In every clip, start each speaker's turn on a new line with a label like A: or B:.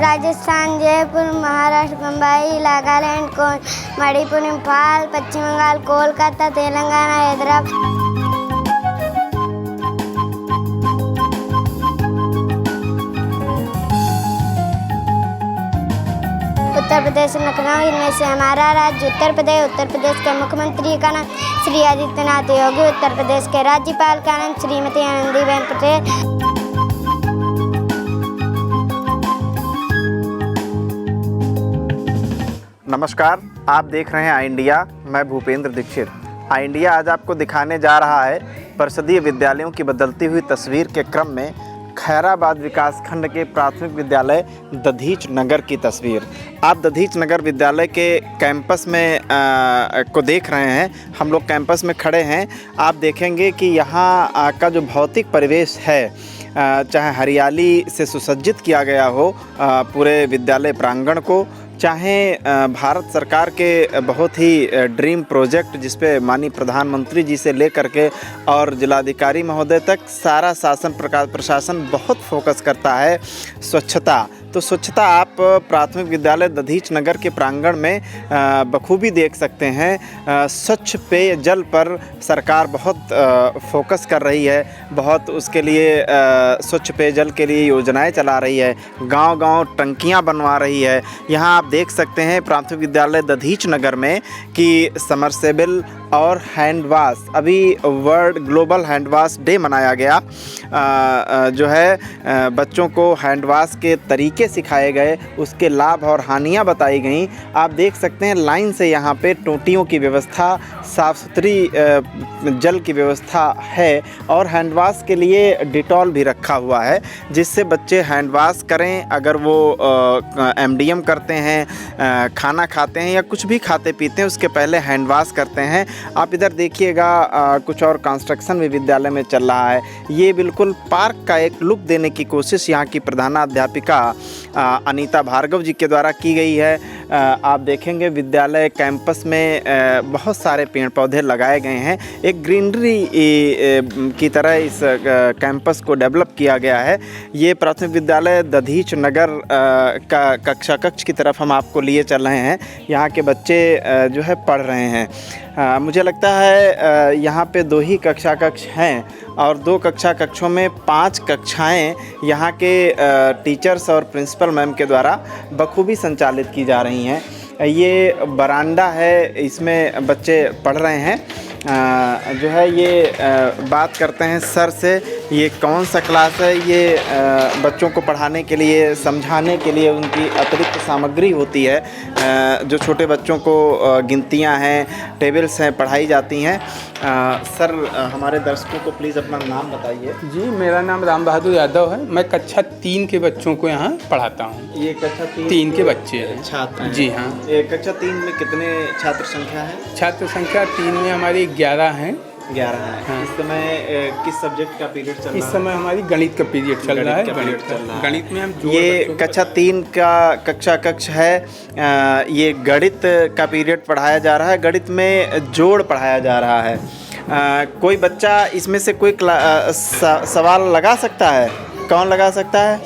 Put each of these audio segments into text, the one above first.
A: राजस्थान, जयपुर, महाराष्ट्र, मुंबई, नागालैंड, मणिपुर, इम्फाल, पश्चिम बंगाल, कोलकाता, तेलंगाना, हैदराबाद। उत्तर प्रदेश, लखनऊ। इनमें से हमारा राज्य उत्तर प्रदेश के मुख्यमंत्री का नाम श्री आदित्यनाथ योगी, उत्तर प्रदेश के राज्यपाल का नाम श्रीमती आनंदीबेन पटेल।
B: नमस्कार, आप देख रहे हैं आई इंडिया। मैं भूपेंद्र दीक्षित। आई इंडिया आज आपको दिखाने जा रहा है परिषदीय विद्यालयों की बदलती हुई तस्वीर के क्रम में खैराबाद विकासखंड के प्राथमिक विद्यालय दधीच नगर की तस्वीर। आप दधीच नगर विद्यालय के कैंपस में को देख रहे हैं। हम लोग कैंपस में खड़े हैं। आप देखेंगे कि यहाँ का जो भौतिक परिवेश है, चाहे हरियाली से सुसज्जित किया गया हो पूरे विद्यालय प्रांगण को, चाहे भारत सरकार के बहुत ही ड्रीम प्रोजेक्ट जिस पे माननीय प्रधानमंत्री जी से लेकर के और जिलाधिकारी महोदय तक सारा शासन प्रशासन बहुत फोकस करता है स्वच्छता। तो स्वच्छता आप प्राथमिक विद्यालय दधीच नगर के प्रांगण में बखूबी देख सकते हैं। स्वच्छ पेयजल पर सरकार बहुत फोकस कर रही है, बहुत उसके लिए स्वच्छ पेयजल के लिए योजनाएं चला रही है, गांव-गांव टंकियां बनवा रही है। यहां आप देख सकते हैं प्राथमिक विद्यालय दधीच नगर में कि समरसेबल और हैंड वाश, अभी world global hand wash day मनाया गया। जो है बच्चों को हैंड वाश के तरीके सिखाए गए, उसके लाभ और हानियां बताई गई। आप देख सकते हैं लाइन से यहाँ पे टोंटियों की व्यवस्था, साफ़ सुथरी जल की व्यवस्था है और हैंड वाश के लिए डिटॉल भी रखा हुआ है जिससे बच्चे हैंड वाश करें। अगर वो MDM करते हैं, खाना खाते हैं या कुछ भी खाते पीते हैं, उसके पहले हैंड वाश करते हैं। आप इधर देखिएगा कुछ और कंस्ट्रक्शन भी विद्यालय में चल रहा है। ये बिल्कुल पार्क का एक लुक देने की कोशिश यहाँ की प्रधानाध्यापिका अनीता भार्गव जी के द्वारा की गई है। आप देखेंगे विद्यालय कैंपस में बहुत सारे पेड़ पौधे लगाए गए हैं। एक ग्रीनरी की तरह इस कैंपस को डेवलप किया गया है। ये प्राथमिक विद्यालय दधीच नगर का कक्षा कक्ष की तरफ हम आपको लिए चल रहे हैं। यहाँ के बच्चे जो है पढ़ रहे हैं। मुझे लगता है यहाँ पे 2 ही कक्षा कक्ष हैं और 2 कक्षा कक्षों में 5 कक्षाएं यहाँ के टीचर्स और प्रिंसिपल मैम के द्वारा बखूबी संचालित की जा रही हैं। ये बरांडा है, इसमें बच्चे पढ़ रहे हैं। जो है ये बात करते हैं सर से, ये कौन सा क्लास है। ये बच्चों को पढ़ाने के लिए, समझाने के लिए उनकी अतिरिक्त सामग्री होती है। जो छोटे बच्चों को गिनतियां हैं, टेबल्स हैं, पढ़ाई जाती हैं। सर, हमारे दर्शकों को प्लीज़ अपना नाम बताइए।
C: जी, मेरा नाम राम बहादुर यादव है। मैं कक्षा 3 के बच्चों को यहाँ पढ़ाता हूँ।
B: ये कक्षा
C: 3 के बच्चे हैं,
B: छात्र हैं।
C: जी हाँ।
B: कक्षा 3 में कितने छात्र संख्या है?
C: छात्र संख्या 3 में हमारी 11 हैं।
B: 11 है।
C: हाँ।
B: इस समय किस सब्जेक्ट का पीरियड चल रहा है?
C: इस समय हमारी गणित का पीरियड चल रहा है। गणित में हम
B: ये कक्षा 3 का कक्षा कक्ष है। ये गणित का पीरियड पढ़ाया जा रहा है। गणित में जोड़ पढ़ाया जा रहा है। कोई बच्चा इसमें से कोई सवाल लगा सकता है? कौन लगा सकता है?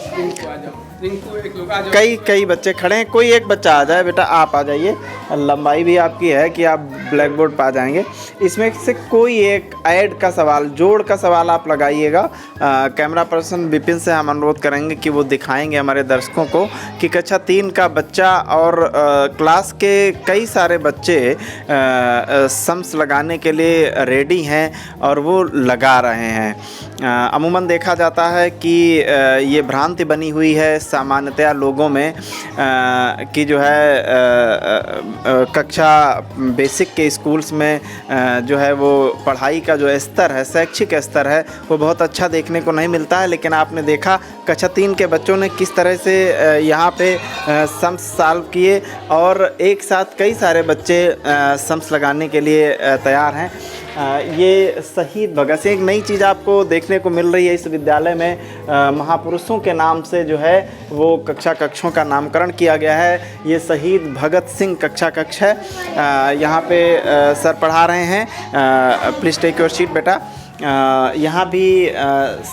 B: कई बच्चे खड़े हैं। कोई एक बच्चा आ जाए। बेटा आप आ जाइए, लंबाई भी आपकी है कि आप ब्लैक बोर्ड पर आ जाएंगे। इसमें से कोई एक ऐड का सवाल, जोड़ का सवाल आप लगाइएगा। कैमरा पर्सन विपिन से हम अनुरोध करेंगे कि वो दिखाएंगे हमारे दर्शकों को कि कक्षा 3 का बच्चा और क्लास के कई सारे बच्चे सम्स लगाने के लिए रेडी हैं और वो लगा रहे हैं। अमूमन देखा जाता है कि ये भ्रांति बनी हुई है सामान्यतया लोगों में कि जो है कक्षा बेसिक के स्कूल्स में जो है वो पढ़ाई का जो स्तर है, शैक्षिक स्तर है, वो बहुत अच्छा देखने को नहीं मिलता है। लेकिन आपने देखा कक्षा 3 के बच्चों ने किस तरह से यहाँ पे सम्स सॉल्व किए और एक साथ कई सारे बच्चे सम्स लगाने के लिए तैयार हैं। ये शहीद भगत सिंह, एक नई चीज़ आपको देखने को मिल रही है इस विद्यालय में। महापुरुषों के नाम से जो है वो कक्षा कक्षों का नामकरण किया गया है। ये शहीद भगत सिंह कक्षा कक्ष है। यहाँ पे सर पढ़ा रहे हैं। प्लीज़ टेक योर सीट बेटा। यहाँ भी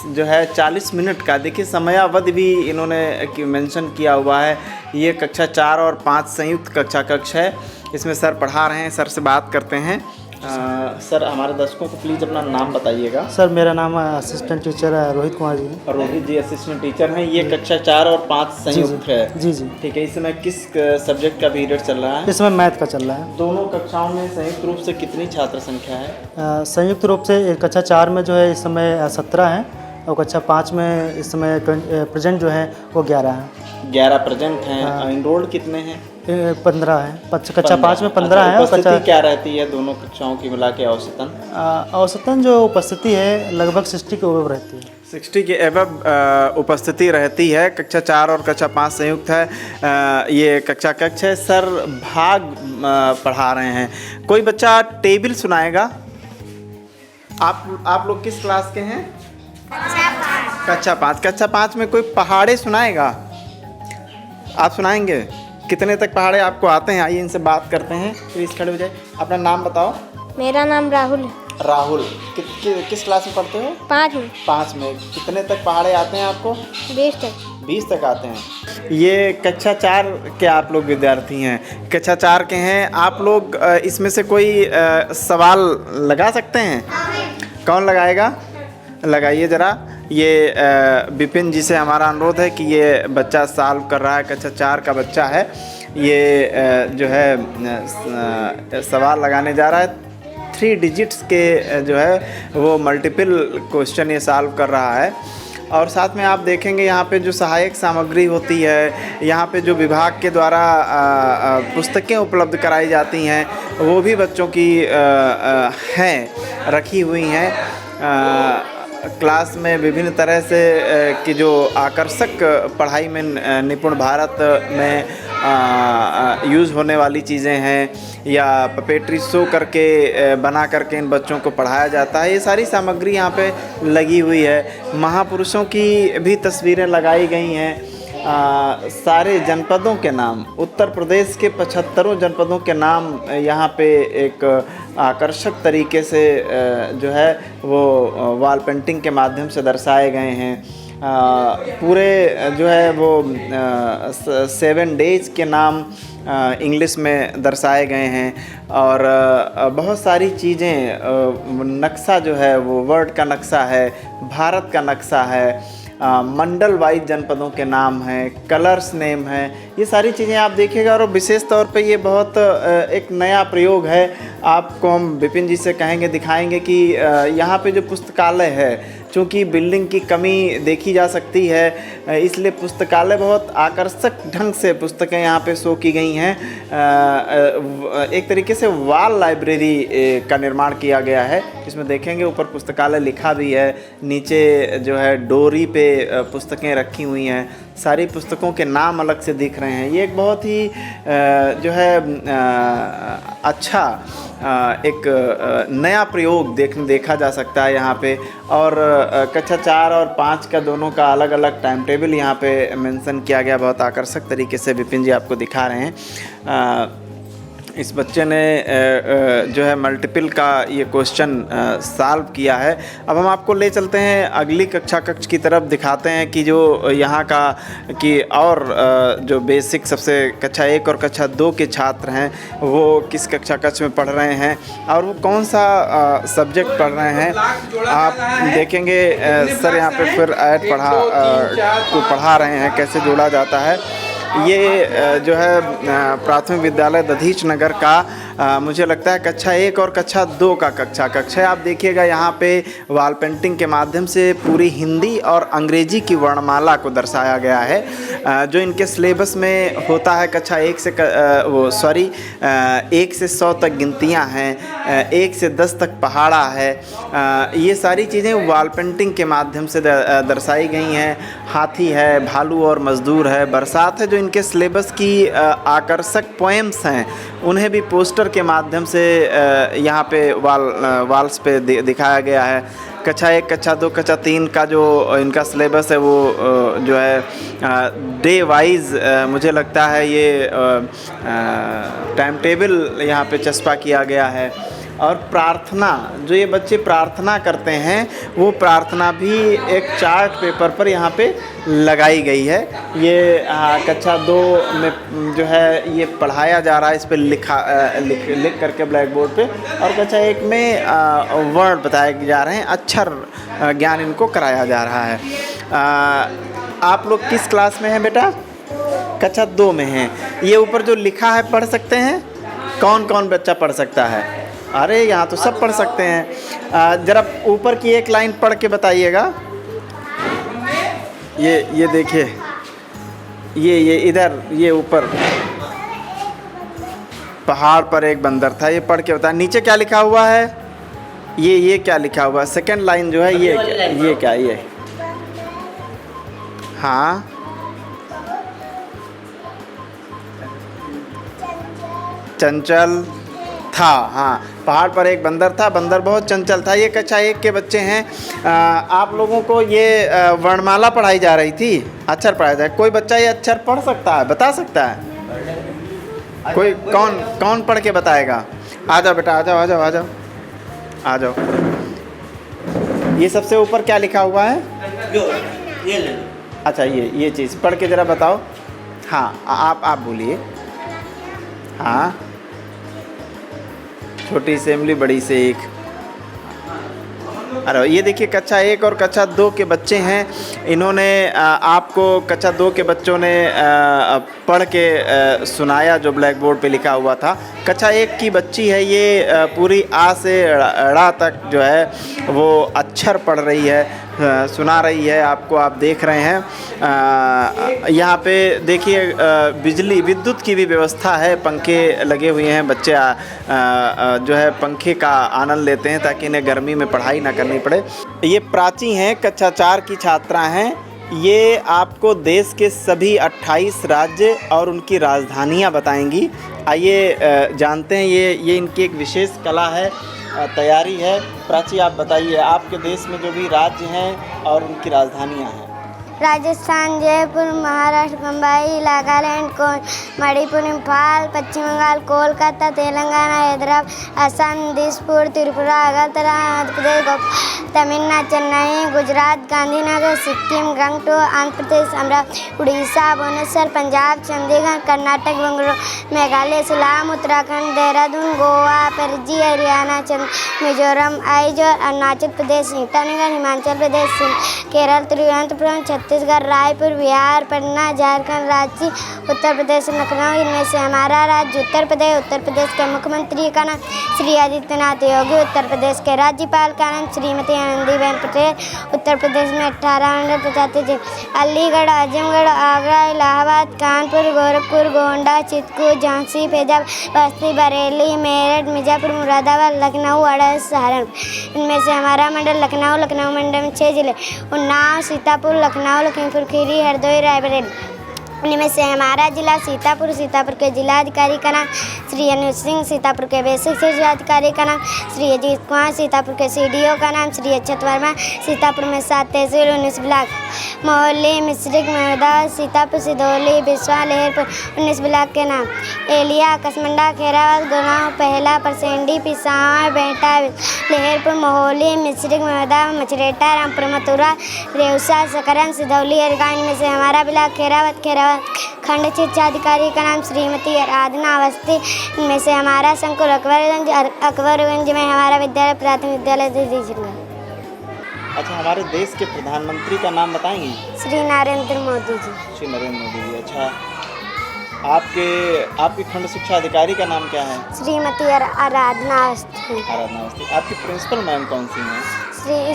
B: जो है 40 मिनट का, देखिए समयावधि भी इन्होंने मेंशन किया हुआ है। ये कक्षा 4 और 5 संयुक्त कक्षा कक्ष है। इसमें सर पढ़ा रहे हैं, सर से बात करते हैं। सर हमारे दर्शकों को प्लीज़ अपना नाम बताइएगा।
D: सर मेरा नाम असिस्टेंट टीचर रोहित कुमार जी है।
B: रोहित जी असिस्टेंट टीचर हैं। ये कक्षा 4 और 5 संयुक्त है।
D: जी जी।
B: ठीक है, इस समय किस सब्जेक्ट का पीरियड चल रहा है?
D: इस समय मैथ का चल रहा है।
B: दोनों कक्षाओं में संयुक्त रूप से कितनी छात्र संख्या है?
D: संयुक्त रूप से कक्षा 4 में जो है इस समय 17 है और कक्षा 5 में इस समय प्रेजेंट जो है वो 11 है।
B: 11 प्रेजेंट हैं। इनरोल्ड कितने हैं?
D: 15 है। कक्षा 5 में 15 है।
B: उपस्थिति क्या रहती है दोनों कक्षाओं की मिला के औसतन?
D: औसतन जो उपस्थिति है लगभग 60 के ऊपर रहती है।
B: 60 के एबव उपस्थिति रहती है। कक्षा 4 और कक्षा 5 संयुक्त है। ये कक्षा कक्ष है। सर भाग पढ़ा रहे हैं। कोई बच्चा टेबल सुनाएगा? आप लोग किस क्लास के हैं? कक्षा 5। कक्षा 5 में कोई पहाड़े सुनाएगा? आप सुनाएंगे? कितने तक पहाड़े आपको आते हैं? आइए इनसे बात करते हैं। प्लीज़ खड़े हो जाए। अपना नाम बताओ।
A: मेरा नाम राहुल है।
B: राहुल किस क्लास में पढ़ते हो?
A: 5 में।
B: 5 में। कितने तक पहाड़े आते हैं आपको?
A: 20 तक।
B: 20 तक आते हैं। ये कक्षा 4 के आप लोग विद्यार्थी हैं, कक्षा 4 के हैं आप लोग। इसमें से कोई सवाल लगा सकते हैं? कौन लगाएगा? लगाइए ज़रा। ये विपिन जी से हमारा अनुरोध है कि ये बच्चा सॉल्व कर रहा है, कक्षा 4 का बच्चा है। ये जो है सवाल लगाने जा रहा है। 3 डिजिट्स के जो है वो मल्टीपल क्वेश्चन ये सॉल्व कर रहा है। और साथ में आप देखेंगे यहाँ पे जो सहायक सामग्री होती है, यहाँ पे जो विभाग के द्वारा पुस्तकें उपलब्ध कराई जाती हैं वो भी बच्चों की हैं, रखी हुई हैं। क्लास में विभिन्न तरह से की जो आकर्षक पढ़ाई में निपुण भारत में यूज़ होने वाली चीज़ें हैं या पपेट्री शो करके बना करके इन बच्चों को पढ़ाया जाता है। ये सारी सामग्री यहाँ पे लगी हुई है। महापुरुषों की भी तस्वीरें लगाई गई हैं। सारे जनपदों के नाम, उत्तर प्रदेश के 75 जनपदों के नाम यहाँ पे एक आकर्षक तरीके से जो है वो वॉल पेंटिंग के माध्यम से दर्शाए गए हैं। पूरे जो है वो 7 डेज के नाम इंग्लिश में दर्शाए गए हैं। और बहुत सारी चीज़ें, नक्शा जो है वो वर्ल्ड का नक्शा है, भारत का नक्शा है, मंडल वाइज जनपदों के नाम हैं, कलर्स नेम हैं। ये सारी चीज़ें आप देखिएगा। और विशेष तौर पे ये बहुत एक नया प्रयोग है। आपको हम विपिन जी से कहेंगे, दिखाएंगे कि यहाँ पे जो पुस्तकालय है, चूँकि बिल्डिंग की कमी देखी जा सकती है, इसलिए पुस्तकालय बहुत आकर्षक ढंग से पुस्तकें यहाँ पे शो की गई हैं। एक तरीके से वॉल लाइब्रेरी का निर्माण किया गया है। इसमें देखेंगे ऊपर पुस्तकालय लिखा भी है, नीचे जो है डोरी पे पुस्तकें रखी हुई हैं, सारी पुस्तकों के नाम अलग से दिख रहे हैं। ये एक बहुत ही जो है अच्छा एक नया प्रयोग देखा जा सकता है यहाँ पे। और कक्षा 4 और 5 का दोनों का अलग अलग टाइम टेबल यहाँ पे मेंशन किया गया, बहुत आकर्षक तरीके से विपिन जी आपको दिखा रहे हैं। इस बच्चे ने जो है मल्टीपल का ये क्वेश्चन सॉल्व किया है। अब हम आपको ले चलते हैं अगली कक्षा कक्ष की तरफ, दिखाते हैं कि जो यहाँ का कि और जो बेसिक सबसे कक्षा 1 और कक्षा 2 के छात्र हैं वो किस कक्षा कक्ष में पढ़ रहे हैं और वो कौन सा सब्जेक्ट पढ़ रहे हैं। आप देखेंगे सर यहाँ पे फिर ऐड पढ़ा रहे हैं कैसे जोड़ा जाता है। ये जो है प्राथमिक विद्यालय दधीच नगर का मुझे लगता है कक्षा 1 और कक्षा 2 का कक्षा कक्ष है। आप देखिएगा यहाँ पे वॉल पेंटिंग के माध्यम से पूरी हिंदी और अंग्रेजी की वर्णमाला को दर्शाया गया है। जो इनके सिलेबस में होता है कक्षा 1 से 1 से 100 तक गिनतियाँ हैं, 1 से 10 तक पहाड़ा है। ये सारी चीज़ें वॉल पेंटिंग के माध्यम से दर्शाई गई हैं। हाथी है, भालू और मजदूर है, बरसात है। जो इनके सिलेबस की आकर्षक पोएम्स हैं उन्हें भी पोस्टर के माध्यम से यहाँ पे वॉल्स पे दिखाया गया है। कक्षा 1, कक्षा 2, कक्षा 3 का जो इनका सिलेबस है वो जो है डे वाइज मुझे लगता है ये टाइम टेबल यहाँ पे चस्पा किया गया है। और प्रार्थना, जो ये बच्चे प्रार्थना करते हैं वो प्रार्थना भी एक चार्ट पेपर पर यहाँ पे लगाई गई है। ये कक्षा 2 में जो है ये पढ़ाया जा रहा है, इस पर लिख करके ब्लैक बोर्ड पे, और कक्षा 1 में वर्ड बताए जा रहे हैं, अक्षर ज्ञान इनको कराया जा रहा है। आप लोग किस क्लास में हैं बेटा? कक्षा 2 में हैं। ये ऊपर जो लिखा है पढ़ सकते हैं? कौन कौन बच्चा पढ़ सकता है? अरे यहाँ तो सब पढ़ सकते हैं। ज़रा ऊपर की एक लाइन पढ़ के बताइएगा। ये देखिए, ये इधर, ये ऊपर पहाड़ पर एक बंदर था, ये पढ़ के बताया। नीचे क्या लिखा हुआ है? ये क्या लिखा हुआ है? सेकंड लाइन जो है ये क्या ये? हाँ, चंचल था। हाँ, पहाड़ पर एक बंदर था, बंदर बहुत चंचल था। ये कक्षा 1 के बच्चे हैं। आप लोगों को ये वर्णमाला पढ़ाई जा रही थी, अक्षर पढ़ाया जाए। कोई बच्चा ये अक्षर पढ़ सकता है, बता सकता है? कोई कौन पढ़ के बताएगा? आ जाओ बेटा, आ जाओ। ये सबसे ऊपर क्या लिखा हुआ है? अच्छा, ये चीज़ पढ़ के ज़रा बताओ। हाँ, आप बोलिए। हाँ, छोटी से इमली बड़ी से एक। अरे ये देखिए, कक्षा 1 और कक्षा 2 के बच्चे हैं। इन्होंने आपको कक्षा 2 के बच्चों ने पढ़ के सुनाया जो ब्लैक बोर्ड पे लिखा हुआ था। कक्षा 1 की बच्ची है, ये पूरी आ से ड़ा तक जो है वो अक्षर पढ़ रही है, सुना रही है आपको। आप देख रहे हैं यहाँ पे देखिए बिजली विद्युत की भी व्यवस्था है, पंखे लगे हुए हैं। बच्चे जो है पंखे का आनंद लेते हैं ताकि इन्हें गर्मी में पढ़ाई ना करनी पड़े। ये प्राची हैं, कक्षा 4 की छात्रा हैं। ये आपको देश के सभी 28 राज्य और उनकी राजधानियाँ बताएंगी। आइए जानते हैं, ये इनकी एक विशेष कला है, तैयारी है। प्राची, आप बताइए, आपके देश में जो भी राज्य हैं और उनकी राजधानियाँ हैं।
A: राजस्थान, जयपुर, महाराष्ट्र, मुंबई, नागालैंड, मणिपुर, इम्फाल, पश्चिम बंगाल, कोलकाता, तेलंगाना, हैदराबाद, असम, दिसपुर, त्रिपुरा, अगरतला, आंध्र प्रदेश, तमिलनाडु, चेन्नई, गुजरात, गांधीनगर, सिक्किम, गंगटोक, आंध्र प्रदेश, अमरावती, उड़ीसा, भुवनेश्वर, पंजाब, चंडीगढ़, कर्नाटक, बेंगलुरु, मेघालय, शिलांग, उत्तराखंड, देहरादून, गोवा, पणजी, हरियाणा, मिजोरम, आइजोल, अरुणाचल प्रदेश, ईटानगर, हिमाचल प्रदेश, केरल, तिरुवनंतपुरम, छत्तीसगढ़, रायपुर, बिहार, पटना, झारखंड, रांची, उत्तर प्रदेश, लखनऊ। इनमें से हमारा राज्य उत्तर प्रदेश के मुख्यमंत्री का नाम श्री आदित्यनाथ योगी, उत्तर प्रदेश के राज्यपाल का नाम श्रीमती आनंदीबेन पटेल, उत्तर प्रदेश में 18 मंडल प्रशासित जिले अलीगढ़, आजमगढ़, आगरा, इलाहाबाद, कानपुर, गोरखपुर, गोंडा, चित्रकूट, झांसी, फैजाबाद, बस्ती, बरेली, मेरठ, मिर्जापुर, मुरादाबाद, लखनऊ, अड़ाल, सहारनपुर। इनमें से हमारा मंडल लखनऊ मंडल में 6 जिले उन्नाव, सीतापुर, लखनऊ, लखीमपुर खीरी, हरदोई, रायबरेली। इनमें से हमारा जिला सीतापुर के जिलाधिकारी का नाम श्री अनुज सिंह, सीतापुर के बेसिक शिक्षा का नाम श्री अजीत कुमार, सीतापुर के CDO का नाम श्री अक्षत वर्मा, सीतापुर में 7 तहसील 19 ब्लॉक, मोहल्ले, मिश्रिक, महदाबाद, सीतापुर, सिधौली, बिस्वा, लहरपुर 19 ब्लॉक के नाम एलिया, कसमंडा, खैराबाद, गुनाव, पहला, परसेंडी, पिसावर, बेंटा, लहरपुर, मोहल्ली, मिश्रिक, महदाबाद, मछरेटा, रामपुर, मथुरा, रेउसा, सकरन, सिधौली, अरगा। इनमें से हमारा ब्लॉक खैराबाद खंड शिक्षा अधिकारी का नाम श्रीमती आराधना अवस्थी। इनमें से हमारा संकुल अकबरगंज में हमारा विद्यालय प्राथमिक विद्यालय दीजिएगा।
B: अच्छा, हमारे देश के प्रधानमंत्री का नाम बताएंगी?
A: श्री नरेंद्र मोदी जी।
B: श्री नरेंद्र मोदी जी। अच्छा, आपकी खंड शिक्षा अधिकारी का नाम क्या है?
A: श्रीमती आराधना अवस्थी।
B: आराधना अवस्थी। आपकी प्रिंसिपल मैम कौन सी हैं?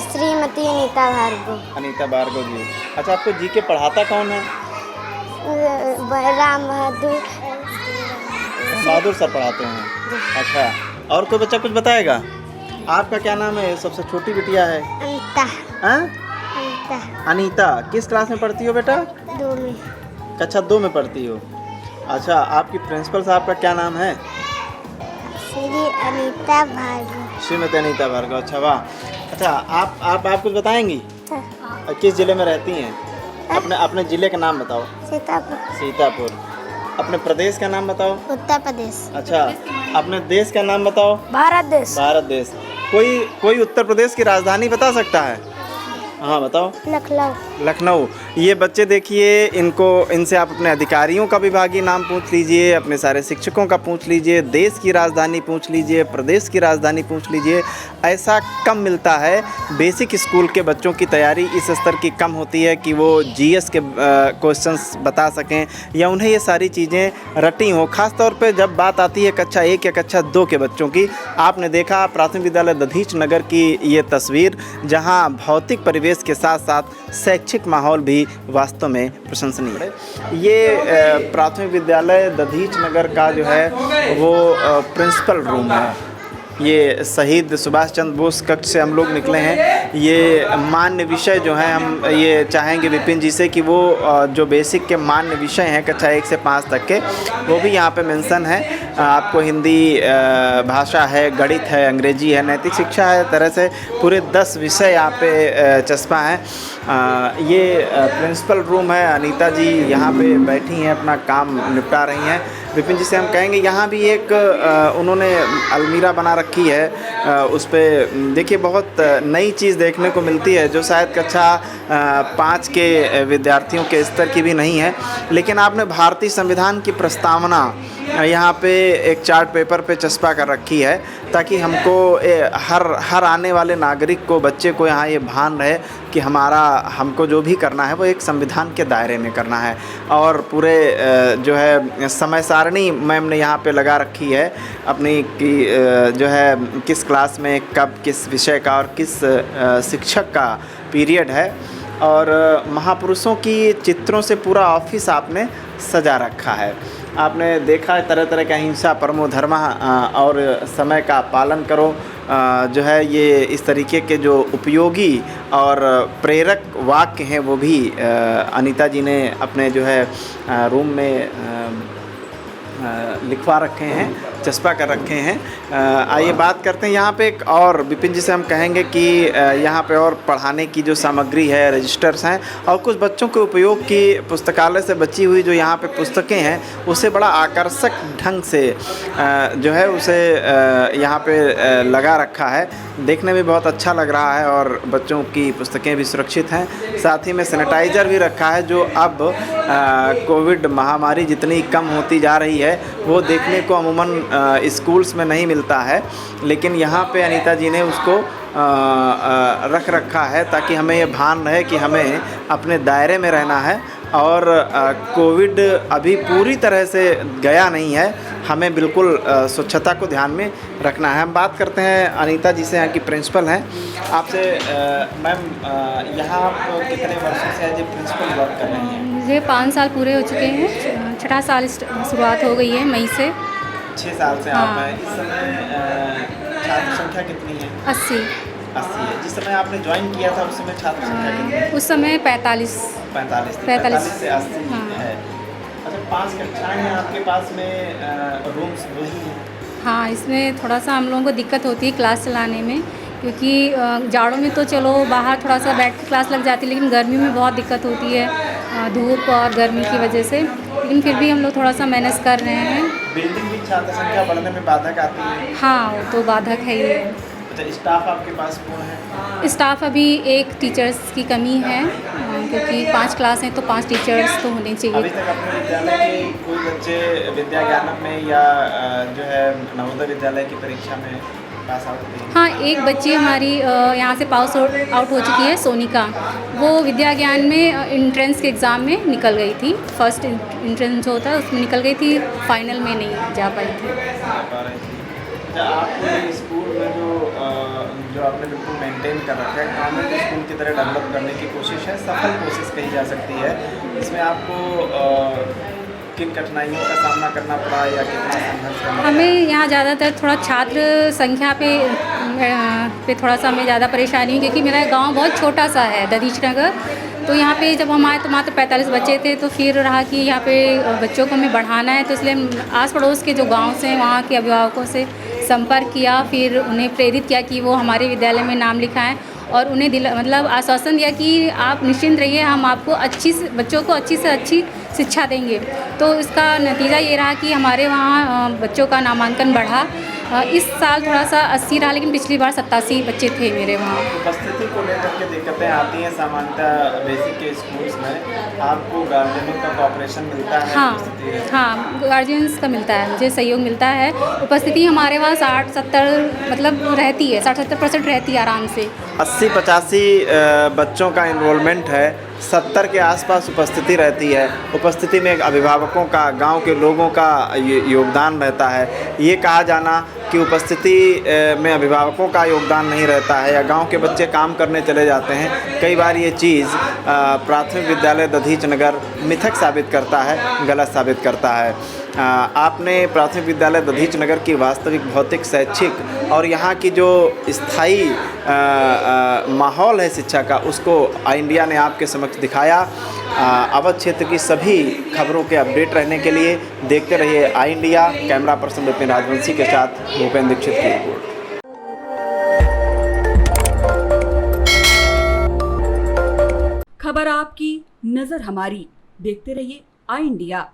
A: श्रीमती अनीता
B: भार्गव जी। अच्छा, आपको जीके पढ़ाता कौन है?
A: राम
B: बहादुर सर पढ़ाते हैं। अच्छा, और कोई बच्चा कुछ बताएगा? आपका क्या नाम है? सबसे छोटी बिटिया है अनीता। किस क्लास में पढ़ती हो बेटा?
A: 2 में।
B: कक्षा 2 में पढ़ती हो। अच्छा, आपकी प्रिंसिपल साहब का क्या नाम है?
A: श्री अनीता भार्गव।
B: श्रीमती अनीता भार्गव। अच्छा, वाह। अच्छा, आप कुछ बताएंगी? किस जिले में रहती हैं? अपने जिले का नाम बताओ।
A: सीतापुर।
B: अपने प्रदेश का नाम बताओ।
A: उत्तर प्रदेश।
B: अच्छा, अपने देश का नाम बताओ।
A: भारत देश।
B: भारत देश। कोई उत्तर प्रदेश की राजधानी बता सकता है? हाँ बताओ।
A: लखनऊ।
B: लखनऊ। ये बच्चे देखिए, इनसे आप अपने अधिकारियों का विभागीय नाम पूछ लीजिए, अपने सारे शिक्षकों का पूछ लीजिए, देश की राजधानी पूछ लीजिए, प्रदेश की राजधानी पूछ लीजिए। ऐसा कम मिलता है। बेसिक स्कूल के बच्चों की तैयारी इस स्तर की कम होती है कि वो जीएस के क्वेश्चंस बता सकें या उन्हें ये सारी चीज़ें रटी हों। ख़ास तौर पे जब बात आती है कक्षा 1 या कक्षा 2 के बच्चों की। आपने देखा प्राथमिक विद्यालय दधीच नगर की ये तस्वीर, जहाँ भौतिक परिवेश के साथ साथ शैक्षिक माहौल भी वास्तव में प्रशंसनीय है। ये प्राथमिक विद्यालय दधीच नगर का जो है वो प्रिंसिपल रूम है। ये शहीद सुभाष चंद्र बोस कक्ष से हम लोग निकले हैं। ये मान्य विषय जो हैं, हम ये चाहेंगे विपिन जी से कि वो जो बेसिक के मान्य विषय हैं कक्षा 1 से 5 तक के, वो भी यहाँ पे मेंशन है। आपको हिंदी भाषा है, गणित है, अंग्रेजी है, नैतिक शिक्षा है, तरह से पूरे 10 विषय यहाँ पे चस्पा हैं। ये प्रिंसिपल रूम है। अनीता जी यहाँ पे बैठी हैं, अपना काम निपटा रही हैं। विपिन जी से हम कहेंगे, यहाँ भी एक उन्होंने अलमीरा बना रखी है। उस पर देखिए बहुत नई चीज़ देखने को मिलती है जो शायद कक्षा 5 के विद्यार्थियों के स्तर की भी नहीं है। लेकिन आपने भारतीय संविधान की प्रस्तावना यहाँ पे एक चार्ट पेपर पे चस्पा कर रखी है, ताकि हमको हर आने वाले नागरिक को, बच्चे को यहाँ ये भान रहे कि हमको जो भी करना है वो एक संविधान के दायरे में करना है। और पूरे जो है समय सारणी मैम ने यहाँ पे लगा रखी है अपनी कि जो है किस क्लास में कब किस विषय का और किस शिक्षक का पीरियड है। और महापुरुषों की चित्रों से पूरा ऑफिस आपने सजा रखा है। आपने देखा है तरह तरह का हिंसा परमो धर्म और समय का पालन करो, जो है ये इस तरीके के जो उपयोगी और प्रेरक वाक्य हैं वो भी अनीता जी ने अपने जो है रूम में लिखवा रखे हैं, चस्पा कर रखे हैं। आइए बात करते हैं यहाँ पे एक और, विपिन जी से हम कहेंगे कि यहाँ पे और पढ़ाने की जो सामग्री है, रजिस्टर्स हैं और कुछ बच्चों के उपयोग की पुस्तकालय से बची हुई जो यहाँ पे पुस्तकें हैं, उसे बड़ा आकर्षक ढंग से जो है उसे यहाँ पे लगा रखा है। देखने में बहुत अच्छा लग रहा है और बच्चों की पुस्तकें भी सुरक्षित हैं। साथ ही में सैनिटाइज़र भी रखा है, जो अब कोविड महामारी जितनी कम होती जा रही है वो देखने को अमूमन स्कूल्स में नहीं मिलता है, लेकिन यहाँ पे अनीता जी ने उसको रख रखा है ताकि हमें ये भान रहे कि हमें अपने दायरे में रहना है और कोविड अभी पूरी तरह से गया नहीं है, हमें बिल्कुल स्वच्छता को ध्यान में रखना है। हम बात करते हैं अनीता जी से, यहाँ की प्रिंसिपल हैं। आपसे मैम, यहाँ आप कितने वर्षों से एज ए प्रिंसिपल वर्क कर रही हैं?
E: मुझे 5 साल पूरे हो चुके हैं, 6वां साल शुरुआत हो गई है मई से।
B: 6 साल से आप हैं। इस समय छात्र संख्या कितनी है?
E: 80
B: है। जिस समय आपने ज्वाइन किया था उस समय छात्र संख्या कितनी है?
E: उस समय 45
B: से 80 है। अच्छा, 5 कक्षाएं हैं आपके पास में, रूम्स वही हैं?
E: हाँ, इसमें थोड़ा सा हम लोगों को दिक्कत होती है क्लास चलाने में, क्योंकि जाड़ों में तो चलो बाहर थोड़ा सा बैठ के क्लास लग जाती है, लेकिन गर्मी में बहुत दिक्कत होती है धूप और गर्मी की वजह से। लेकिन फिर भी हम लोग थोड़ा सा मैनेज कर रहे हैं।
B: बिल्डिंग भी छात्र संख्या बढ़ने में बाधक आती है?
E: हाँ, वो तो बाधक है ही है।
B: अच्छा, स्टाफ आपके पास कौन है?
E: स्टाफ अभी एक टीचर्स की कमी है, क्योंकि 5 क्लास हैं तो 5 टीचर्स तो होने चाहिए।
B: अभी तक अपने विद्यालय के कोई बच्चे विद्या ज्ञानम में या जो है नवोदय विद्यालय की परीक्षा में पास आउट हुए?
E: हाँ, एक बच्ची हमारी यहाँ से पास आउट हो चुकी है, सोनिका। वो विद्या ज्ञान में इंट्रेंस के एग्ज़ाम में निकल गई थी, फर्स्ट इंट्रेंस जो होता है उसमें निकल गई थी, फाइनल में नहीं जा पाई थी।
B: आपके स्कूल में जो आपने बिल्कुल मेंटेन कर रखा है, गवर्नमेंट स्कूल की तरह डेवलप करने की कोशिश है, सफल कोशिश कही जा सकती है। इसमें आपको किन कठिनाइयों का सामना करना पड़ा या कितना संघर्ष करना पड़ा?
E: हमें यहाँ ज़्यादातर थोड़ा छात्र संख्या पे थोड़ा सा हमें ज़्यादा परेशानी है, क्योंकि मेरा गांव बहुत छोटा सा है, दधीच नगर। तो यहाँ पे जब हम आए तो मात्र 45 बच्चे थे, तो फिर रहा कि यहाँ पे बच्चों को हमें बढ़ाना है, तो इसलिए आस पड़ोस के जो गाँव से वहाँ के अभिभावकों से संपर्क किया, फिर उन्हें प्रेरित किया कि वो हमारे विद्यालय में नाम लिखाएं। और उन्हें मतलब आश्वासन दिया कि आप निश्चिंत रहिए, हम आपको बच्चों को अच्छी से अच्छी शिक्षा देंगे। तो इसका नतीजा ये रहा कि हमारे वहाँ बच्चों का नामांकन बढ़ा। इस साल थोड़ा सा 80 रहा, लेकिन पिछली बार 87 बच्चे थे मेरे वहाँ।
B: उपस्थिति को लेकर के दिक्कतें आती हैं सामान्यतः बेसिक के स्कूल्स में, आपको गार्जियनों का कॉपरेशन मिलता है?
E: हाँ, गार्जियंस का मिलता है, मुझे सहयोग मिलता है। उपस्थिति हमारे वहाँ 60-70 मतलब रहती है, 60-70% रहती है आराम से।
B: 80-85 बच्चों का इनरोलमेंट है, 70 के आसपास उपस्थिति रहती है। उपस्थिति में अभिभावकों का, गांव के लोगों का योगदान रहता है। ये कहा जाना कि उपस्थिति में अभिभावकों का योगदान नहीं रहता है या गांव के बच्चे काम करने चले जाते हैं, कई बार ये चीज़ प्राथमिक विद्यालय दधीच नगर मिथक साबित करता है, गलत साबित करता है। आपने प्राथमिक विद्यालय दधीच नगर की वास्तविक भौतिक, शैक्षिक और यहाँ की जो स्थायी माहौल है शिक्षा का, उसको आई इंडिया ने आपके समक्ष दिखाया। अवध क्षेत्र की सभी खबरों के अपडेट रहने के लिए देखते रहिए I India. Camera person Vipin Rajvanshi के साथ भूपेंद्र दीक्षित की रिपोर्ट।
F: खबर आपकी, नजर हमारी। देखते रहिए आई इंडिया।